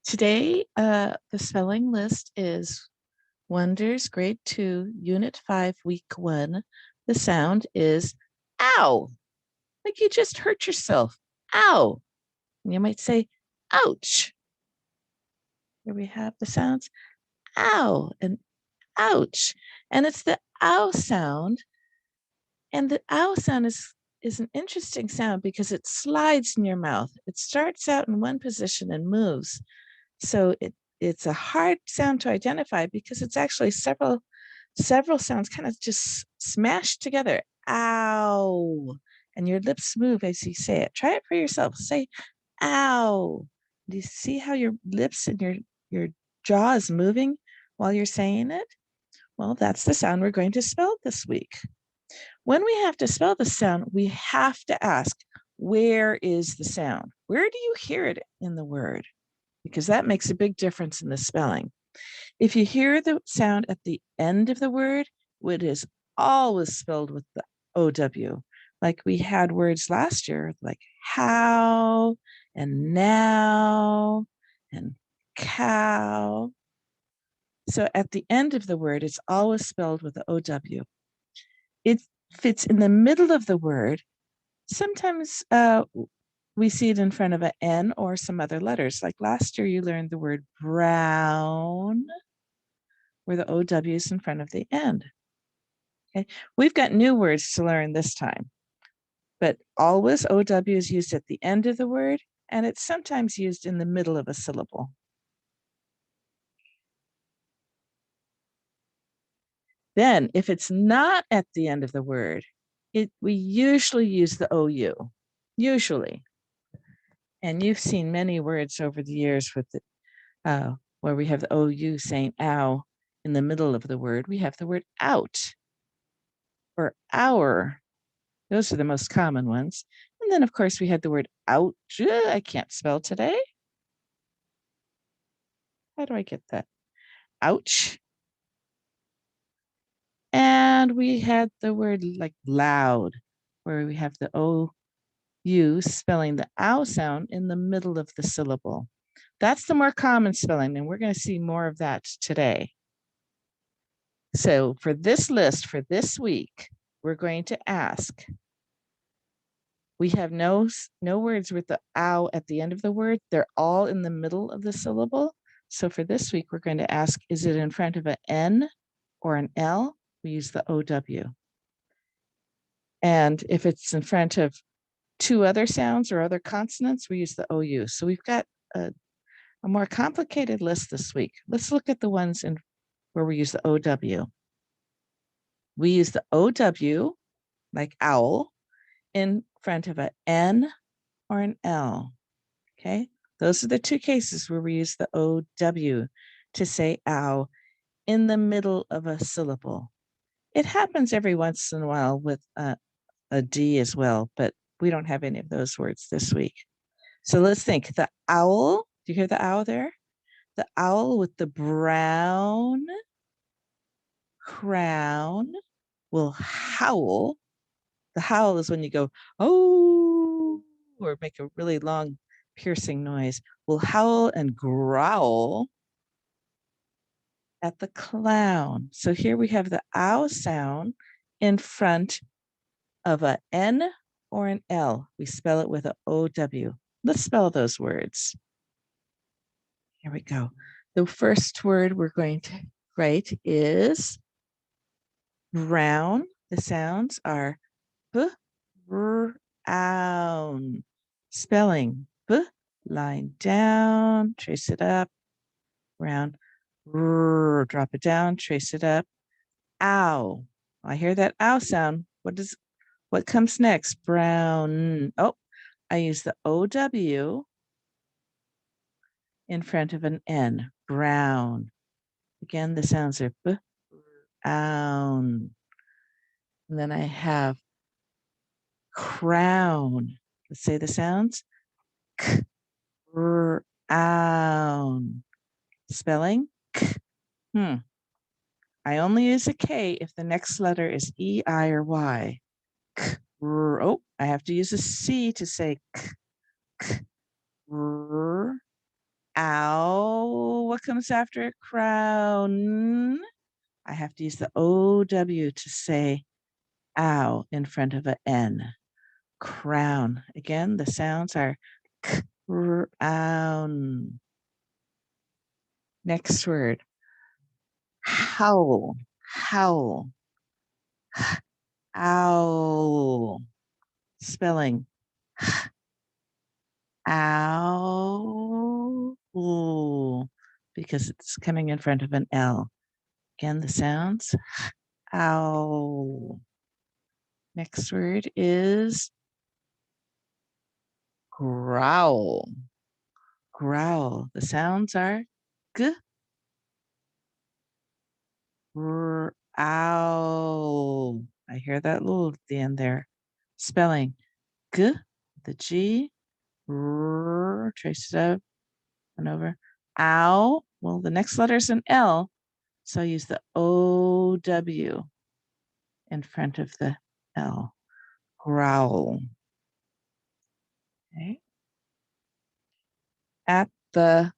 Today, the spelling list is Wonders, Grade 2, Unit 5, Week 1. The sound is ow, like you just hurt yourself. Ow. And you might say, ouch. Here we have the sounds ow and ouch. And it's the ow sound. And the ow sound is an interesting sound because it slides in your mouth. It starts out in one position and moves. So it's a hard sound to identify because it's actually several sounds kind of just smashed together. Ow. And your lips move as you say it. Try it for yourself. Say ow. Do you see how your lips and your jaw is moving while you're saying it? Well, that's the sound we're going to spell this week. When we have to spell the sound, we have to ask, where is the sound? Where do you hear it in the word? Because that makes a big difference in the spelling. If you hear the sound at the end of the word, it is always spelled with the OW. Like we had words last year like how and now and cow. So at the end of the word, it's always spelled with the OW. It fits in the middle of the word. Sometimes we see it in front of an N or some other letters. Like last year, you learned the word brown, where the OW is in front of the N. Okay, we've got new words to learn this time, but always OW is used at the end of the word, and it's sometimes used in the middle of a syllable. Then, if it's not at the end of the word, we usually use the OU, usually. And you've seen many words over the years with the, where we have the OU saying ow in the middle of the word. We have the word out or hour. Those are the most common ones. And then, of course, we had the word ouch. I can't spell today. How do I get that? Ouch. And we had the word like loud, where we have the OU spelling the ow sound in the middle of the syllable. That's the more common spelling, and we're going to see more of that today. So for this list for this week, we're going to ask, we have no words with the ow at the end of the word. They're all in the middle of the syllable. So for this week, we're going to ask, is it in front of an N or an L? We use the OW. And if it's in front of two other sounds or other consonants, we use the OU. So we've got a more complicated list this week. Let's look at the ones where we use the OW. We use the OW, like owl, in front of an N or an L. Okay, those are the two cases where we use the OW to say ow in the middle of a syllable. It happens every once in a while with a D as well, but we don't have any of those words this week. So let's think. The owl, do you hear the owl there? The owl with the brown crown will howl. The howl is when you go, oh, or make a really long piercing noise. Will howl and growl at the clown. So here we have the ow sound in front of an N or an L. We spell it with an OW. Let's spell those words. Here we go. The first word we're going to write is brown. The sounds are B, brown. Spelling B, line down, trace it up, brown, drop it down, trace it up. Ow. I hear that ow sound. What comes next? Brown. Oh, I use the OW in front of an N. Brown. Again, the sounds are B, brown. And then I have crown. Let's say the sounds. K, brown. Spelling K. I only use a K if the next letter is E, I, or Y. K, oh, I have to use a C to say K, K, Ow. What comes after crown? I have to use the OW to say ow in front of an N. Crown. Again, the sounds are crown. Next word. Howl. Howl. Owl. Spelling. Owl. Because it's coming in front of an L. Again, the sounds. Owl. Next word is growl. Growl. The sounds are g, r, owl. I hear that little at the end there. Spelling g, the G, r, trace it up and over. Ow. Well, the next letter is an L, so I use the OW in front of the L. Growl. Okay. At the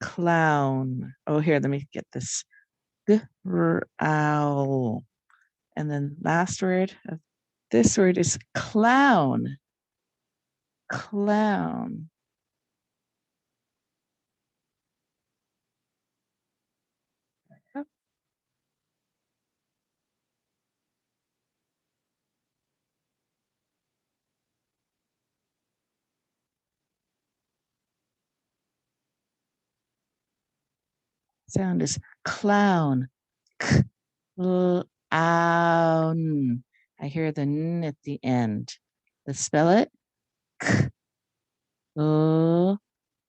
clown. Oh, here, let me get this. Growl. And then last word of this word is clown. Clown. Sound is clown. Clown. I hear the n at the end. Let's spell it.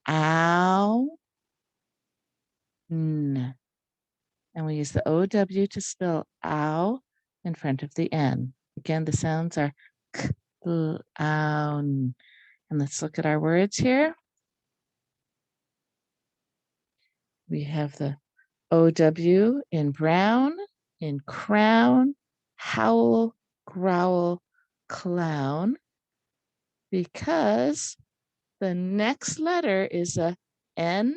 Ow. N. And we use the OW to spell ow in front of the N. Again, the sounds are clown. And let's look at our words here. We have the OW in brown, in crown, howl, growl, clown, because the next letter is a N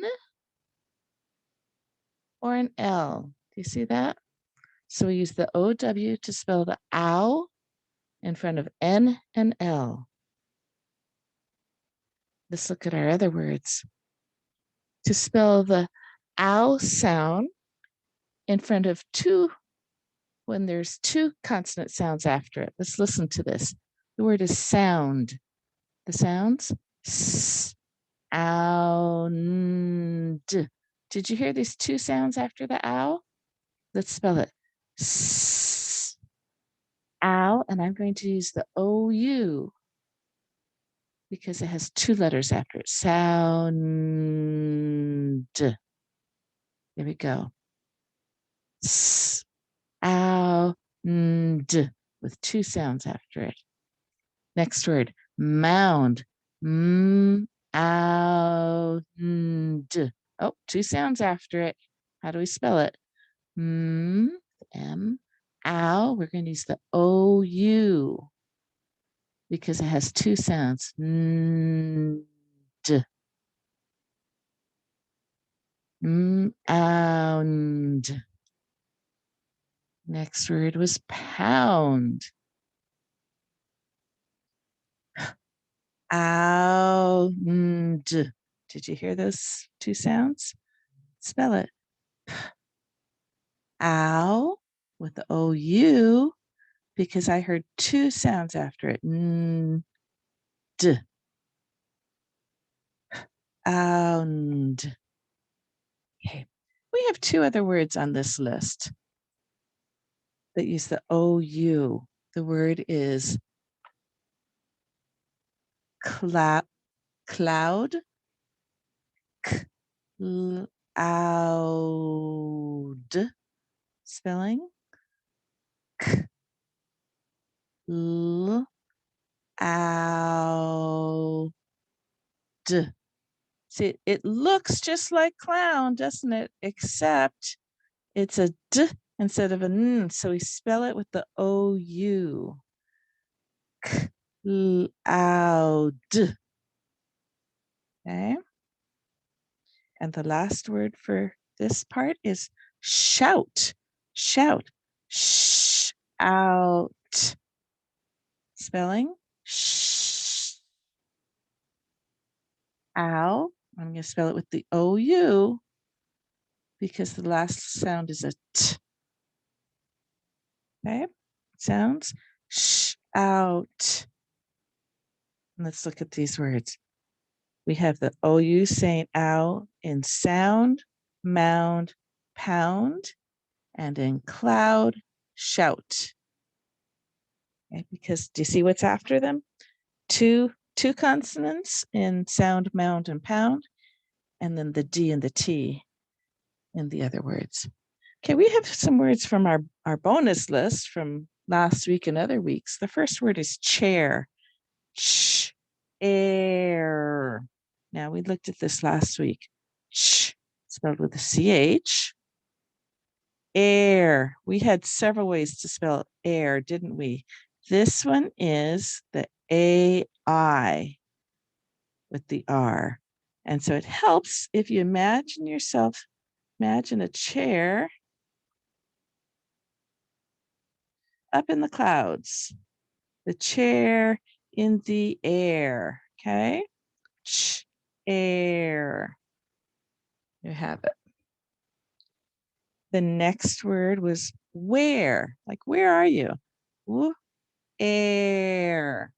or an L. Do you see that? So we use the OW to spell the ow in front of N and L. Let's look at our other words. To spell the ow sound in front of two, when there's two consonant sounds after it. Let's listen to this. The word is sound. The sounds sound. Did you hear these two sounds after the ow? Let's spell it. Ow, and I'm going to use the OU because it has two letters after it. Sound. There we go. Sound with two sounds after it. Next word, mound. Mound. Oh, two sounds after it. How do we spell it? M. Ow. We're going to use the OU because it has two sounds. Mound. Next word was pound. Ound. Did you hear those two sounds? Spell it. Ow with the OU because I heard two sounds after it. D. Ound. Okay. We have two other words on this list that use the OU. The word is cloud. Cloud. Cloud. Spelling. Cloud. See, it looks just like clown, doesn't it? Except it's a D instead of a N. So we spell it with the OU. Cloud. Okay. And the last word for this part is shout. Shout. Sh out. Spelling sh ow. I'm going to spell it with the OU because the last sound is a T. Okay, sounds sh out. And let's look at these words. We have the OU saying ow in sound, mound, pound, and in cloud, shout. Okay, because do you see what's after them? Two consonants in sound, mound, and pound, and then the D and the T in the other words. Okay, we have some words from our bonus list from last week and other weeks. The first word is chair. Ch, air. Now, we looked at this last week. Ch, spelled with a CH. Air. We had several ways to spell air, didn't we? This one is the AI with the R. And so it helps if you imagine a chair up in the clouds, the chair in the air, okay? Air. You have it. The next word was where, like where are you? Air.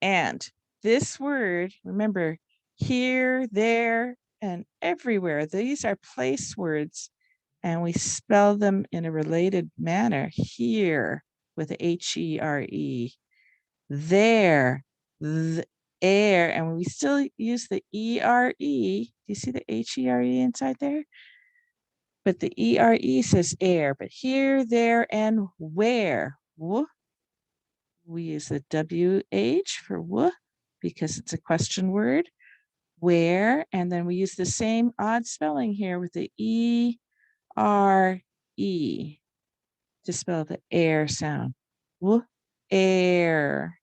And this word, remember, here, there, and everywhere, these are place words, and we spell them in a related manner. Here with the H-E-R-E, there, the air, and we still use the E-R-E. Do you see the H-E-R-E inside there? But the E-R-E says air, but here, there, and where. We use the W-H for because it's a question word. Where, and then we use the same odd spelling here with the E-R-E to spell the air sound. Air.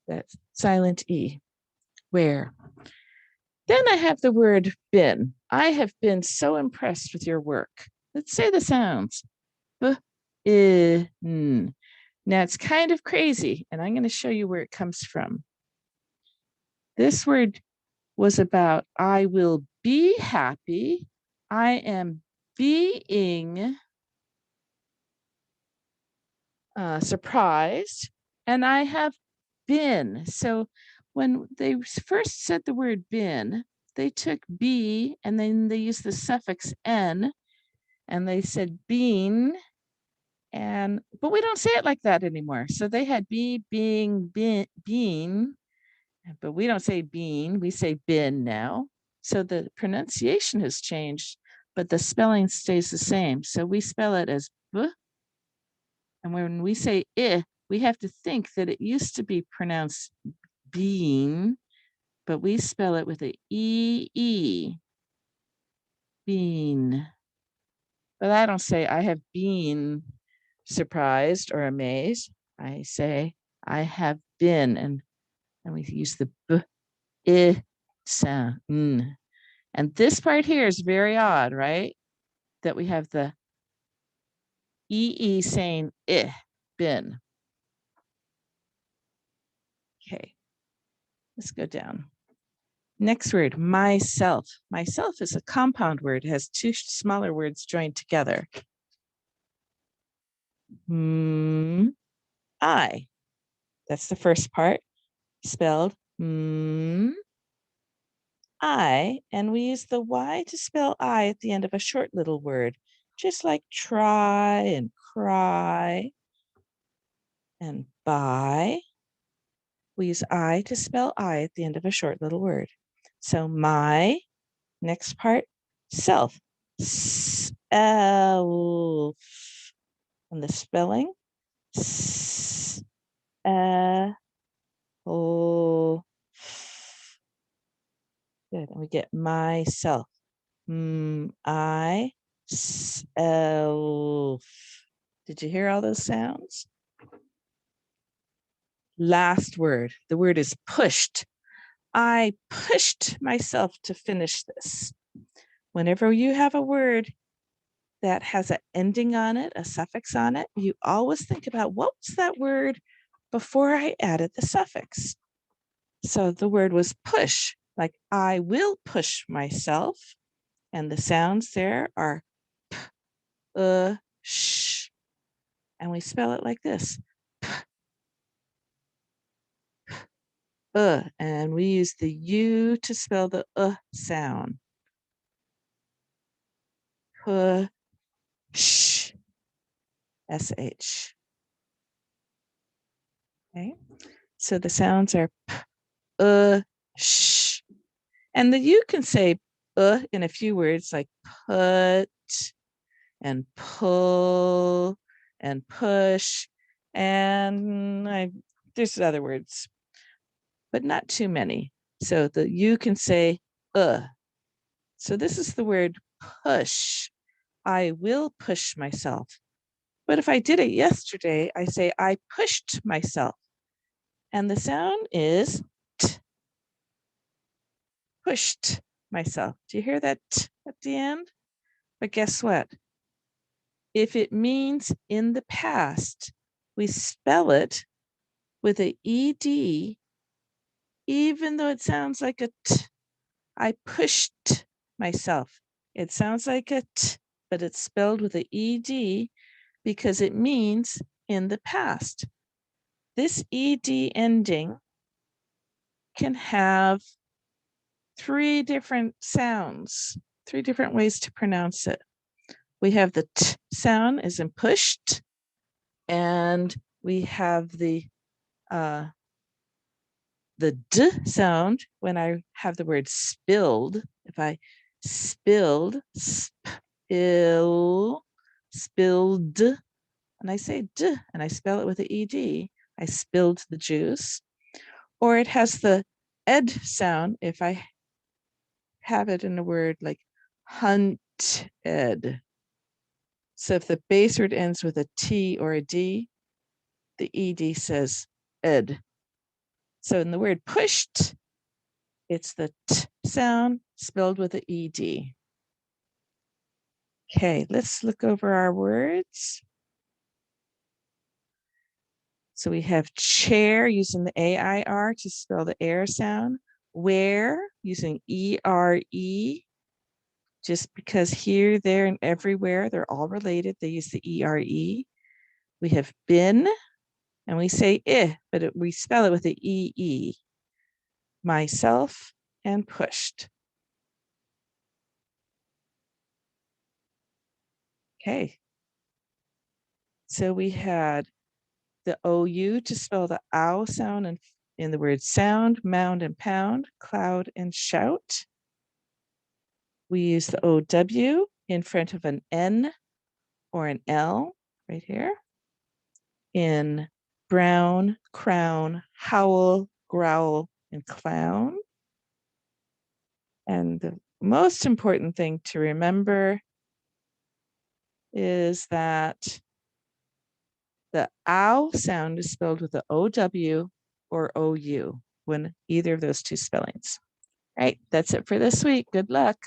That's silent E. Where. Then I have the word been. I have been so impressed with your work. Let's say the sounds. B-I-N. Now it's kind of crazy, and I'm going to show you where it comes from. This word was about I will be happy. I am being surprised, and I have been. So when they first said the word been, they took be and then they used the suffix n, and they said being, but we don't say it like that anymore. So they had be, being, being, but we don't say bean, we say bin now. So the pronunciation has changed, but the spelling stays the same. So we spell it as b, and when we say I, we have to think that it used to be pronounced bean, but we spell it with a E, bean. But I don't say I have been surprised or amazed. I say I have been, and we use the b, I sound. And this part here is very odd, right? That we have the EE saying been. Okay, let's go down. Next word, myself. Myself is a compound word. It has two smaller words joined together. I. That's the first part, spelled I, and we use the Y to spell I at the end of a short little word, just like try and cry and buy. We use I to spell I at the end of a short little word. So my, next part, self. Self. And the spelling, self. Good, and we get myself. I, self. Did you hear all those sounds? Last word. The word is pushed. I pushed myself to finish this. Whenever you have a word that has an ending on it, a suffix on it, you always think about what was that word before I added the suffix. So the word was push, like I will push myself. And the sounds there are p, sh. And we spell it like this. And we use the U to spell the sound. Push, sh. Okay. So the sounds are p, sh. And the you can say in a few words like put and pull and push. And there's other words, but not too many. So the you can say So this is the word push. I will push myself. But if I did it yesterday, I say I pushed myself. And the sound is t, pushed myself. Do you hear that t at the end? But guess what? If it means in the past, we spell it with a ed, even though it sounds like a t. I pushed myself. It sounds like a t, but it's spelled with a ed because it means in the past. This ed ending can have three different sounds, three different ways to pronounce it. We have the t sound as in pushed, and we have the d sound when I have the word spilled. If I spilled, spilled, and I say d and I spell it with the ed, I spilled the juice. Or it has the ed sound if I have it in a word like hunted. So if the base word ends with a T or a D, the ed says ed. So in the word pushed, it's the t sound spelled with the ed. Okay, let's look over our words. So we have chair using the AIR to spell the air sound. Where using ERE, just because here, there, and everywhere, they're all related. They use the ERE. We have been, and we say but we spell it with the EE. Myself and pushed. Okay. So we had the OU to spell the ow sound in the word sound, mound, and pound, cloud, and shout. We use the OW in front of an N or an L right here in brown, crown, howl, growl, and clown. And the most important thing to remember is that the ow sound is spelled with the OW or OU when either of those two spellings. All right, that's it for this week. Good luck.